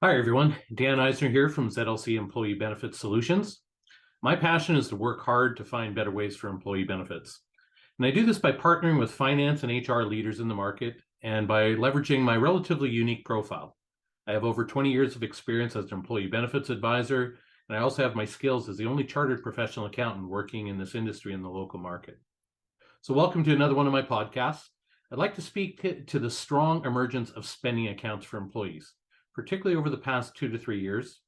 Hi, everyone. Dan Eisner here from ZLC Employee Benefit Solutions. My passion is to work hard to find better ways for employee benefits. And I do this by partnering with finance and HR leaders in the market and by leveraging my relatively unique profile. I have over 20 years of experience as an employee benefits advisor, and I also have my skills as the only chartered professional accountant working in this industry in the local market. So welcome to another one of my podcasts. I'd like to speak to the strong emergence of spending accounts for employees, particularly over the past 2 to 3 years,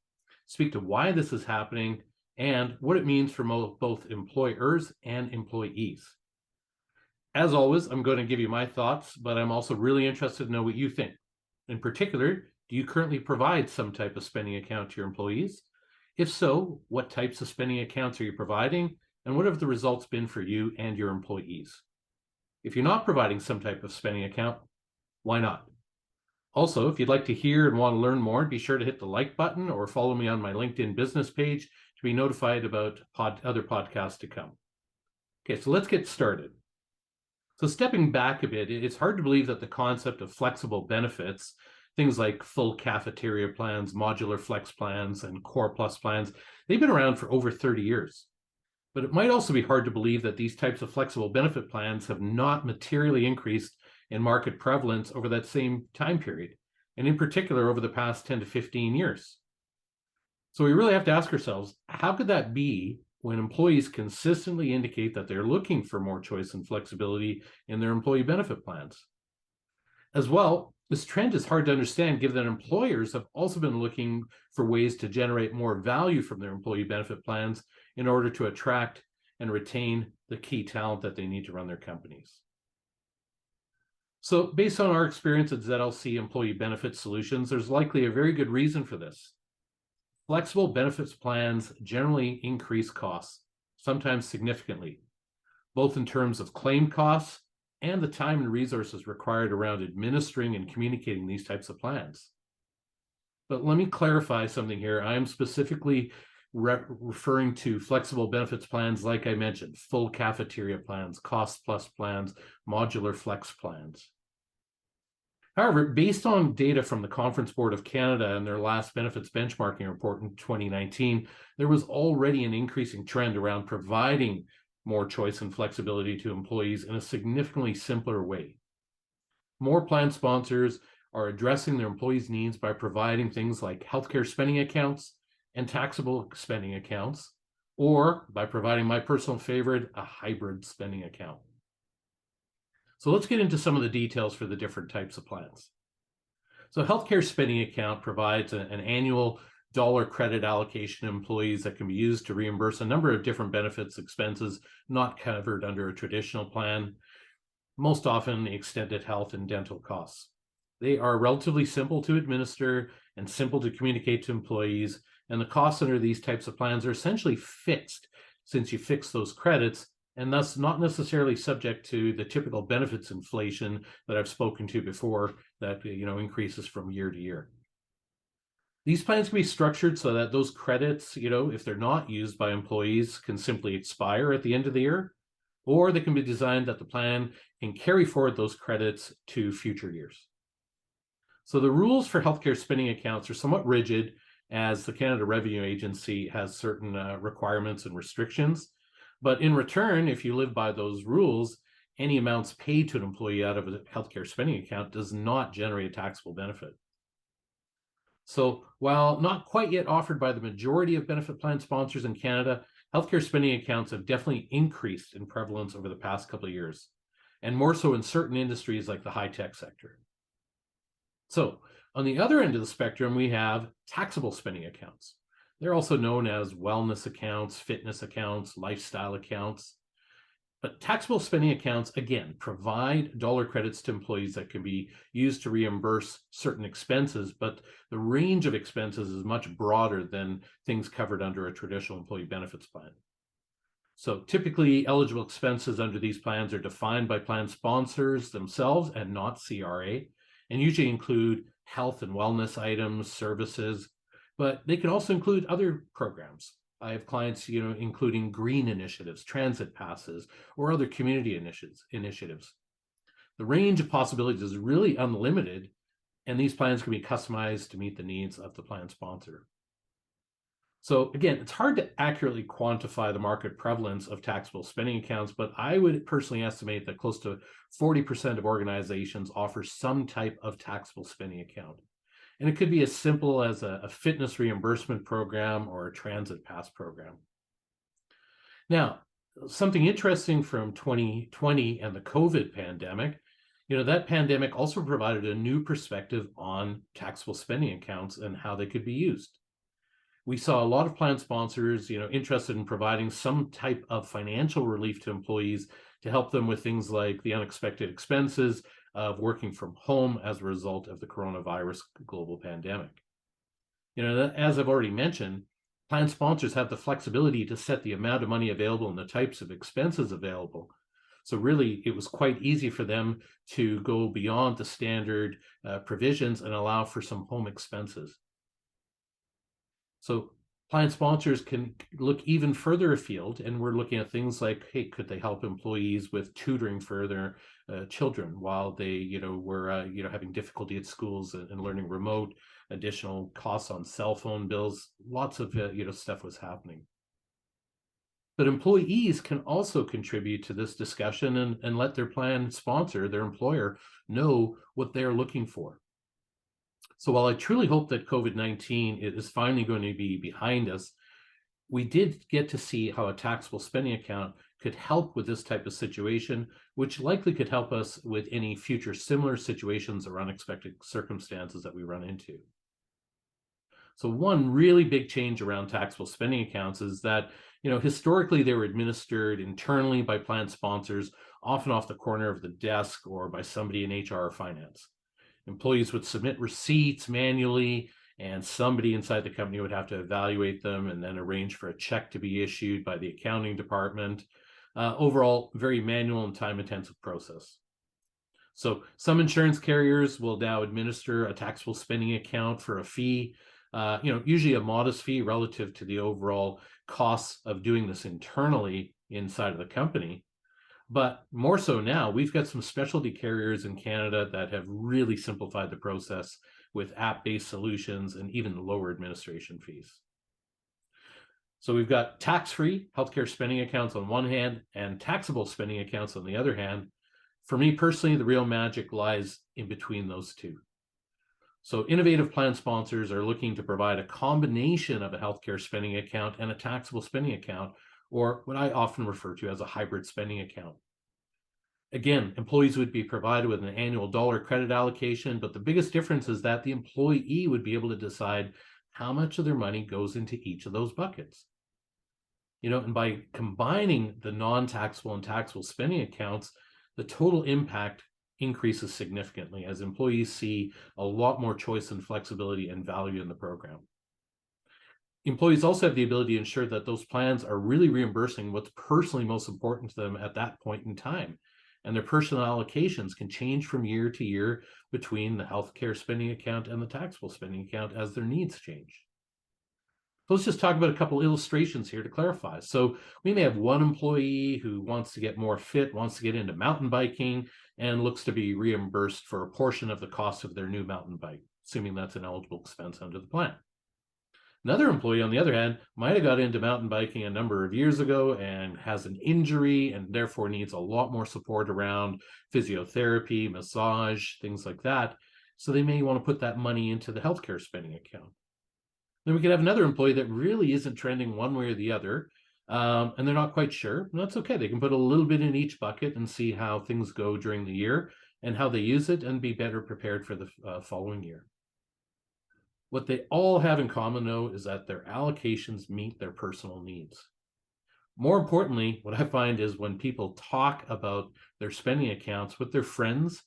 speak to why this is happening and what it means for both employers and employees. As always, I'm going to give you my thoughts, but I'm also really interested to know what you think. In particular, do you currently provide some type of spending account to your employees? If so, what types of spending accounts are you providing, and what have the results been for you and your employees? If you're not providing some type of spending account, why not? Also, if you'd like to hear and want to learn more, be sure to hit the like button or follow me on my LinkedIn business page to be notified about other podcasts to come. Okay, so let's get started. So stepping back a bit, it's hard to believe that the concept of flexible benefits, things like full cafeteria plans, modular flex plans, and core plus plans, they've been around for over 30 years. But it might also be hard to believe that these types of flexible benefit plans have not materially increased in market prevalence over that same time period, and in particular over the past 10 to 15 years. So we really have to ask ourselves, how could that be when employees consistently indicate that they're looking for more choice and flexibility in their employee benefit plans? As well, this trend is hard to understand given that employers have also been looking for ways to generate more value from their employee benefit plans in order to attract and retain the key talent that they need to run their companies. So based on our experience at ZLC Employee Benefit Solutions, there's likely a very good reason for this. Flexible benefits plans generally increase costs, sometimes significantly, both in terms of claim costs and the time and resources required around administering and communicating these types of plans. But let me clarify something here. I am specifically referring to flexible benefits plans, like I mentioned, full cafeteria plans, cost plus plans, modular flex plans. However, based on data from the Conference Board of Canada and their last benefits benchmarking report in 2019, there was already an increasing trend around providing more choice and flexibility to employees in a significantly simpler way. More plan sponsors are addressing their employees' needs by providing things like healthcare spending accounts and taxable spending accounts, or by providing my personal favorite, a hybrid spending account. So let's get into some of the details for the different types of plans. So healthcare spending account provides an annual dollar credit allocation to employees that can be used to reimburse a number of different benefits expenses not covered under a traditional plan, most often the extended health and dental costs. They are relatively simple to administer and simple to communicate to employees, and the costs under these types of plans are essentially fixed since you fix those credits, and thus not necessarily subject to the typical benefits inflation that I've spoken to before that increases from year to year. These plans can be structured so that those credits, if they're not used by employees, can simply expire at the end of the year, or they can be designed that the plan can carry forward those credits to future years. So the rules for healthcare spending accounts are somewhat rigid, as the Canada Revenue Agency has certain requirements and restrictions. But in return, if you live by those rules, any amounts paid to an employee out of a healthcare spending account does not generate a taxable benefit. So while not quite yet offered by the majority of benefit plan sponsors in Canada, healthcare spending accounts have definitely increased in prevalence over the past couple of years, and more so in certain industries like the high-tech sector. So on the other end of the spectrum, we have taxable spending accounts. They're also known as wellness accounts, fitness accounts, lifestyle accounts. But taxable spending accounts, again, provide dollar credits to employees that can be used to reimburse certain expenses, but the range of expenses is much broader than things covered under a traditional employee benefits plan. So typically, eligible expenses under these plans are defined by plan sponsors themselves and not CRA, and usually include health and wellness items, services, but they can also include other programs. I have clients, including green initiatives, transit passes, or other community initiatives. The range of possibilities is really unlimited, And these plans can be customized to meet the needs of the plan sponsor. So again, it's hard to accurately quantify the market prevalence of taxable spending accounts, but I would personally estimate that close to 40% of organizations offer some type of taxable spending account. And it could be as simple as a fitness reimbursement program or a transit pass program. Now, something interesting from 2020 and the COVID pandemic, that pandemic also provided a new perspective on taxable spending accounts and how they could be used. We saw a lot of plan sponsors, interested in providing some type of financial relief to employees to help them with things like the unexpected expenses of working from home as a result of the coronavirus global pandemic. As I've already mentioned, plan sponsors have the flexibility to set the amount of money available and the types of expenses available. So really, it was quite easy for them to go beyond the standard provisions and allow for some home expenses. So plan sponsors can look even further afield, and we're looking at things like, hey, could they help employees with tutoring for their children while they, were, having difficulty at schools and learning remote, additional costs on cell phone bills, lots of, stuff was happening. But employees can also contribute to this discussion and let their plan sponsor, their employer, know what they're looking for. So while I truly hope that COVID-19 is finally going to be behind us, we did get to see how a taxable spending account could help with this type of situation, which likely could help us with any future similar situations or unexpected circumstances that we run into. So one really big change around taxable spending accounts is that, historically they were administered internally by plan sponsors, often off the corner of the desk or by somebody in HR or finance. Employees would submit receipts manually, and somebody inside the company would have to evaluate them and then arrange for a check to be issued by the accounting department. Overall, very manual and time-intensive process. So some insurance carriers will now administer a taxable spending account for a fee, usually a modest fee relative to the overall costs of doing this internally inside of the company. But more so now, we've got some specialty carriers in Canada that have really simplified the process with app-based solutions and even lower administration fees. So we've got tax-free healthcare spending accounts on one hand and taxable spending accounts on the other hand. For me personally, the real magic lies in between those two. So innovative plan sponsors are looking to provide a combination of a healthcare spending account and a taxable spending account, or what I often refer to as a hybrid spending account. Again, employees would be provided with an annual dollar credit allocation, but the biggest difference is that the employee would be able to decide how much of their money goes into each of those buckets. And by combining the non-taxable and taxable spending accounts, the total impact increases significantly as employees see a lot more choice and flexibility and value in the program. Employees also have the ability to ensure that those plans are really reimbursing what's personally most important to them at that point in time. And their personal allocations can change from year to year between the healthcare spending account and the taxable spending account as their needs change. So let's just talk about a couple illustrations here to clarify. So we may have one employee who wants to get more fit, wants to get into mountain biking, and looks to be reimbursed for a portion of the cost of their new mountain bike, assuming that's an eligible expense under the plan. Another employee, on the other hand, might have got into mountain biking a number of years ago and has an injury and therefore needs a lot more support around physiotherapy, massage, things like that. So they may want to put that money into the healthcare spending account. Then we could have another employee that really isn't trending one way or the other, and they're not quite sure. And that's okay. They can put a little bit in each bucket and see how things go during the year and how they use it and be better prepared for the following year. What they all have in common, though, is that their allocations meet their personal needs. More importantly, what I find is when people talk about their spending accounts with their friends,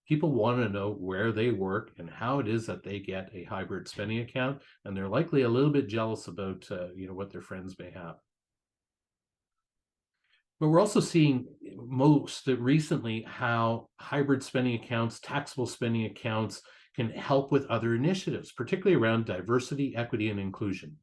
people want to know where they work and how it is that they get a hybrid spending account, and they're likely a little bit jealous about what their friends may have. But we're also seeing most recently how hybrid spending accounts, taxable spending accounts can help with other initiatives, particularly around diversity, equity, and inclusion.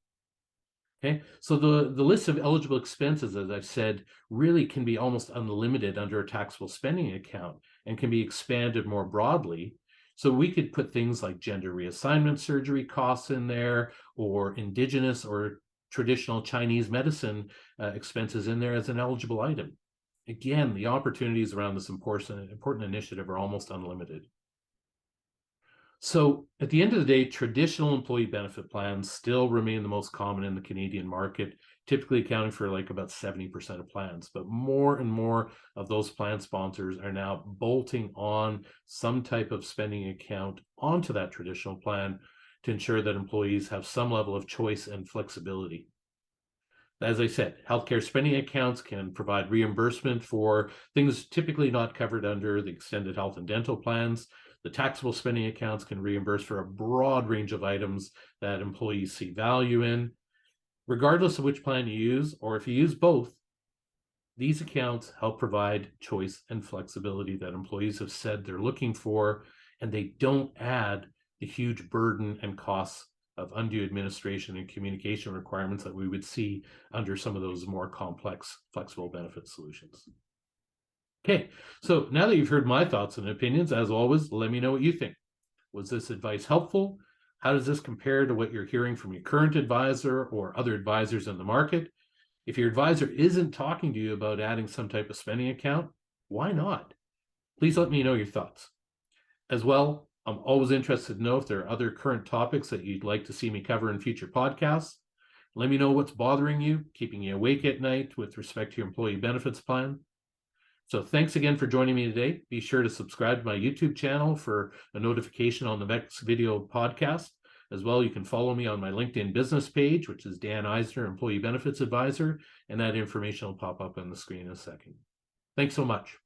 Okay, so the list of eligible expenses, as I've said, really can be almost unlimited under a taxable spending account and can be expanded more broadly So we could put things like gender reassignment surgery costs in there, or indigenous or traditional Chinese medicine expenses in there as an eligible item. Again, the opportunities around this important initiative are almost unlimited. So at the end of the day, traditional employee benefit plans still remain the most common in the Canadian market, typically accounting for like about 70% of plans. But more and more of those plan sponsors are now bolting on some type of spending account onto that traditional plan to ensure that employees have some level of choice and flexibility. As I said, healthcare spending accounts can provide reimbursement for things typically not covered under the extended health and dental plans. The taxable spending accounts can reimburse for a broad range of items that employees see value in. Regardless of which plan you use, or if you use both, these accounts help provide choice and flexibility that employees have said they're looking for, and they don't add the huge burden and costs of undue administration and communication requirements that we would see under some of those more complex flexible benefit solutions. Okay, so now that you've heard my thoughts and opinions, as always, let me know what you think. Was this advice helpful? How does this compare to what you're hearing from your current advisor or other advisors in the market? If your advisor isn't talking to you about adding some type of spending account, why not? Please let me know your thoughts. As well, I'm always interested to know if there are other current topics that you'd like to see me cover in future podcasts. Let me know what's bothering you, keeping you awake at night with respect to your employee benefits plan. So thanks again for joining me today. Be sure to subscribe to my YouTube channel for a notification on the next video podcast. As well, you can follow me on my LinkedIn business page, which is Dan Eisner, Employee Benefits Advisor, and that information will pop up on the screen in a second. Thanks so much.